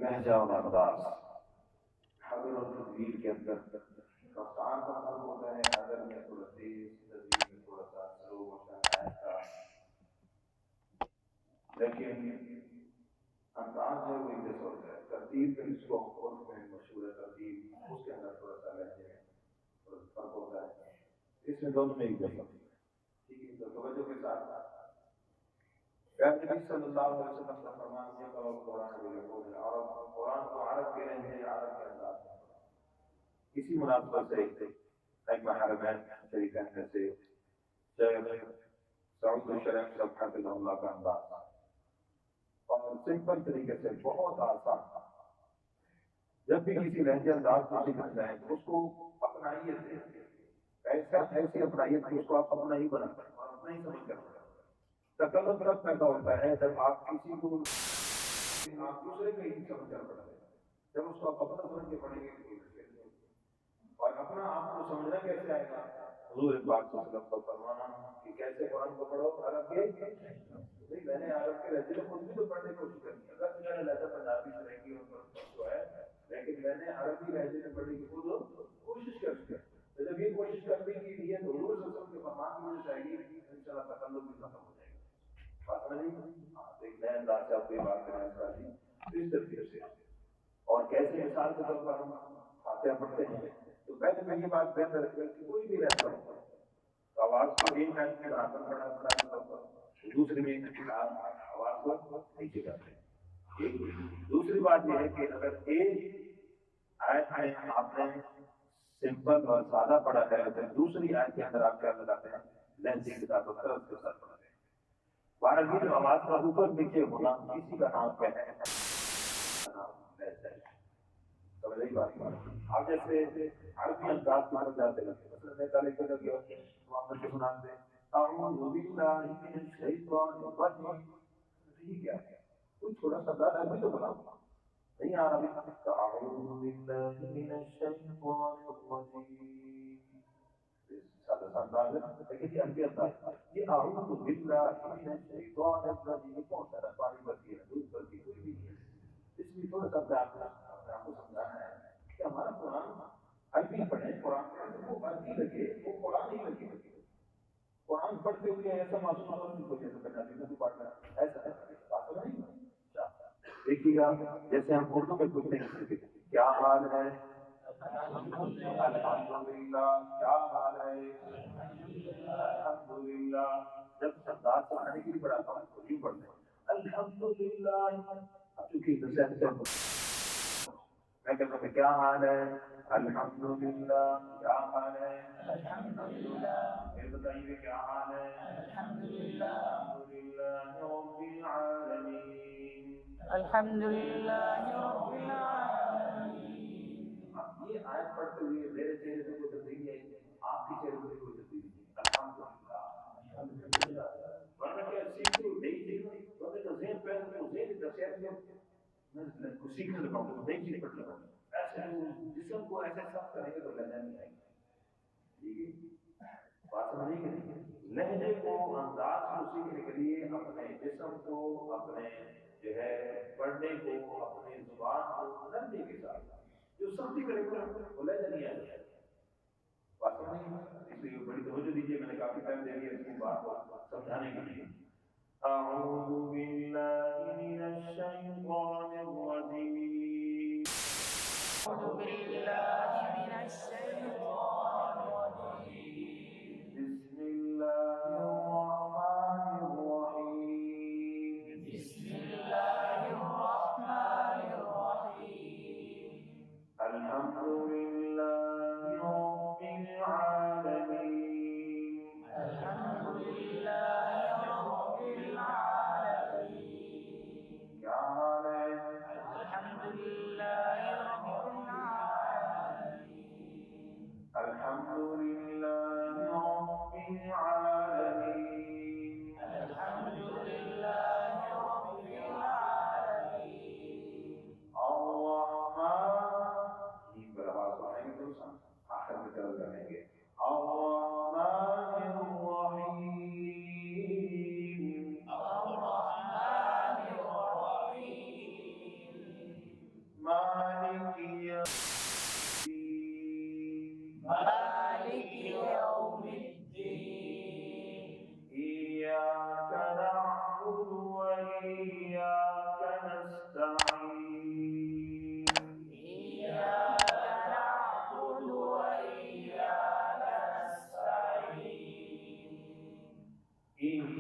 لہجہ اور انداز حضر اور تدبیر کے اندر رفتار کا فرق ہوتا ہے، حضر میں تھوڑا تیز، تدبیر میں تھوڑا سا سلو موشن آہستہ، لیکن انداز جو ہے وہ ایک جیسا ہوتا ہے۔ ترتیب میں اس کو عرف میں مشہور ہے ترتیب، اس کے اندر تھوڑا سا لہجے میں تھوڑا سا فرق ہوتا ہے، اس میں دونوں میں ایک جیسا ہوتا ہے۔ ٹھیک ہے، تو توجہ کے ساتھ نبی صلی اللہ علیہ وسلم کا فرمان یہ کرو قرآن بالقول العرب، قرآن کو عرب کے لہجے عرب کے انداز میں پڑھو۔ اسی مناسبت سے ایک حرمین شریفین میں سے شیخ سعود الشریف صاحب حفظہ اللہ کا انداز اور سمپل طریقے سے بہت آسان، جب بھی کسی لہجے انداز کو سیکھنا چاہیں تو اس کو اپنائیت دیں، ایسی اپنائیت کہ اس کو آپ اپنا ہی بنا کریں اور اپنا ہی سمجھ کر پڑھیں۔ تکلف تب پیدا ہوتا ہے جب آپ کسی کو آپ دوسرے کا ہی سمجھ کر پڑھتے ہیں، جب اس کو آپ اپنا سمجھ کے پڑھیں گے کوئی مشکل نہیں ہوتی۔ اور اپنا آپ کو سمجھنا کیسے آئے گا؟ حضور پاک صلی اللہ علیہ وسلم کا فرمانا کہ کیسے قرآن کو پڑھو عرب کے، نہیں میں نے عرب کے لہجے میں خود بھی تو پڑھنے کی کوشش کرنی ہے، اگر میرا لہجہ پنجابی سے رہی جو ہے، لیکن میں نے عربی لہجے میں پڑھنے کی خود کوشش کرنی ہے۔ تو جب یہ کوشش کرنے کی نیت حضور صلی اللہ علیہ وسلم کے فرمان کی وجہ سے آئے گی، انشاءاللہ تکلف بھی ختم ہو جائے گا۔ بات سمجھ ایک نئے انداز سے آپ کو یہ بات کرنا چاہیے اس ترتیب سے، اور کیسے مثال کے طور پر ہم فاتحہ پڑھتے ہیں تو پہلے میں یہ بات بہتر ہے کہ کوئی بھی لہجہ ہو تو آواز کو ایک آیت میں برابر پڑھا، دوسرے میں آواز کو نیچے کرتے ہیں۔ دوسری بات یہ ہے کہ اگر ایک آیت میں آپ نے سمپل اور سادہ پڑھا ہے تو دوسری آیت کے اندر آپ کیا لگاتے ہیں؟ لہجے کے ساتھ طرف کے ساتھ پڑھتے ہیں۔ بہرحال یہ جو آواز کا اوپر نیچے ہونا کسی کا نام کیا ہے؟ سمجھ رہی بات؟ آپ جیسے عربی انداز کی طرف جاتے ہیں، مثلا میں تعلیم کے لگے محمد کے سنان دے اعوذ باللہ من الشیطان الرجیم، یہ کیا ہے؟ کوئی چھوٹا سا انداز عربی تو بنا نہیں آ رہا، اعوذ باللہ من الشیطان الرجیم، سادہ سا انداز ہے لیکن یہ عربی انداز ہے۔ یہ اعوذ باللہ من الشیطان الرجیم کون سا ہے؟ پانی بھرتی ہے، دودھ بھرتی ہے، کوئی بھی نہیں ہے۔ اس میں تھوڑا سا آپ کو سمجھانا ہے کہ ہمارا قرآن عربی پڑھیں، قرآن پڑھیں تو وہ عربی لگے، وہ قرآن نہیں لگے۔ قرآن پڑھتے ہوئے ایسا محسوس ہو کہ کوئی ایسا پنجابی میں بھی پڑھ رہا ہے، ایسا ہے بات نہیں۔ دیکھیے گا جیسے ہم اردو میں پوچھتے ہیں کیا حال ہے، الحمدللہ، کیا حال ہے، الحمدللہ۔ جب انداز پڑھانے کے لیے پڑھاتا ہوں تو یوں پڑھتے ہیں الحمدللہ، چونکہ میں کہتا ہوں کیا حال ہے، الحمدللہ، کیا حال ہے، الحمدللہ، پھر بتائیے کیا حال ہے، الحمدللہ، الحمدللہ رب العالمین، الحمدللہ رب العالمین۔ یہ آیت پڑھتے ہوئے میرے چہرے پہ کوئی تبدیلی نہیں آئی، آپ کے چہرے پہ کوئی تبدیلی نہیں، الحمدللہ، الحمدللہ۔ ورنہ کیا سیکھ تو نہیں سیکھ، ورنہ تو ذہن پہلے تو ذہن دستیاب کو سیکھنے لگا ہوں نئی چیز پڑھ لگا، ایسے جسم کو ایسے سخت کریں گے تو لہجہ نہیں آئے گا۔ ٹھیک ہے، بات سمجھیں گے نہیں؟ لہجے کو انداز کو سیکھنے کے لیے اپنے جسم کو، اپنے جو ہے پڑھنے کو، اپنی زبان کو نرمی کے ساتھ جو سختی کرے گا وہ لہجہ نہیں آئے گا۔ بات سمجھیں گے؟ اس لیے بڑی توجہ دیجیے، میں نے کافی ٹائم دے دیا اس کی بات کو سمجھانے کے لیے۔ اعوذ باللہ من الشیطان الرجیم، اعوذ باللہ من الشیطان الرجیم، بسم اللہ الرحمن الرحیم، بسم اللہ الرحمن الرحیم، الحمدللہ رب العالمین، الحمدللہ رب العالمین۔ کیا حال ہے، الحمدللہ رب العالمین،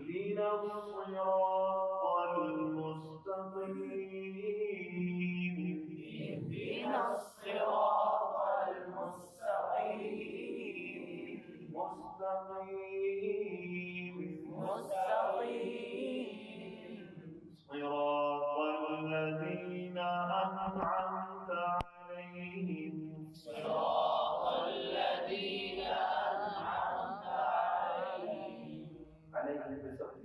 اهدنا الصراط المستقيم اهدنا الصراط المستقيم صراط الذين أنعمت عليهم صراط الذين أنعمت عليهم بسخط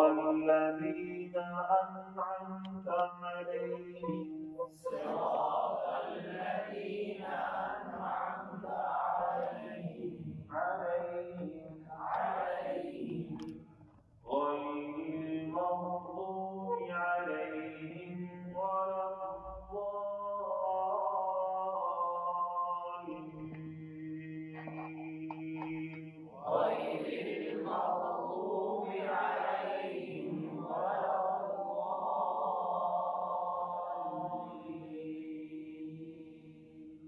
الذين أنعمت عليهم صراط الذين أنعمت عليهم غير المغضوب عليهم ولا الضالين غير المغضوب عليهم ولا الضالين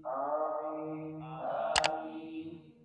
آمين آمين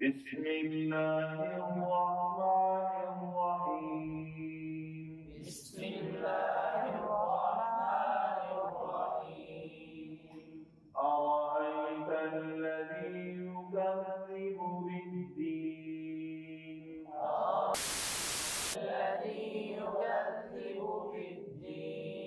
بسم الله الرحمن الرحيم بسم الله الرحمن الرحيم أرأيت الذي يكذب بالدين الذي يكذب بالدين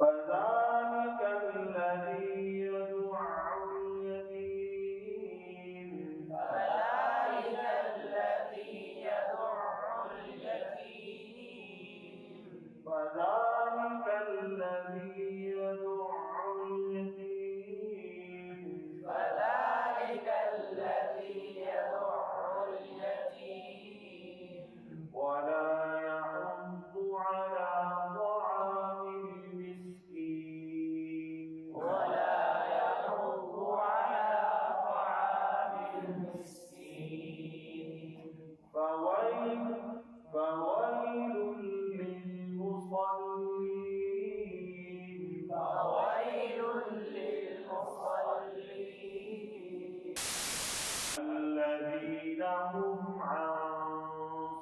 فذلك الذي يدعو اليتيم فذلك الذي يدع اليتيم فذلك الذي يدعو اليتيم فذلك الذي يدع اليتيم ولا يحض على طعام المسكين ولا يحض على طعام المسكين فويل للمصلين فويل للمصلين الذين هم عن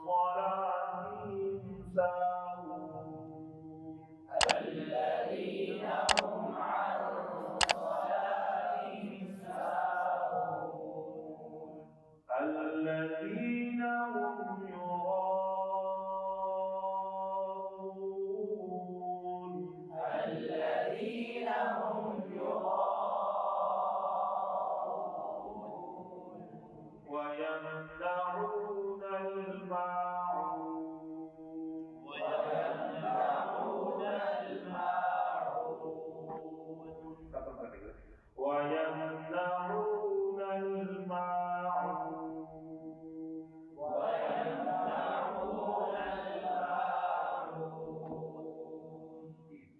صلاتهم ساهون الذين هم عن صلاتهم ساهون الذين هم يراءون الذين هم يراءون ويمنعون الماعون ويمنعون الماعون ويمنعون الماعون ويمنعون الماعون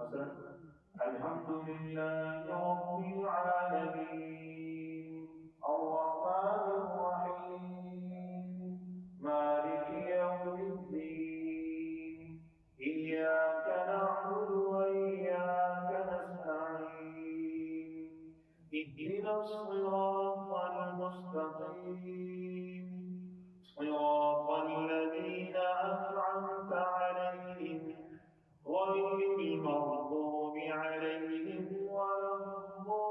مثلا الحمد لله رب العالمين الرحمن الرحيم مالك يوم الدين إياك نعبد وإياك نستعين اهدنا الصراط المستقيم صراط الذين أنعمت عليهم غير المغضوب عليهم ولا الضالين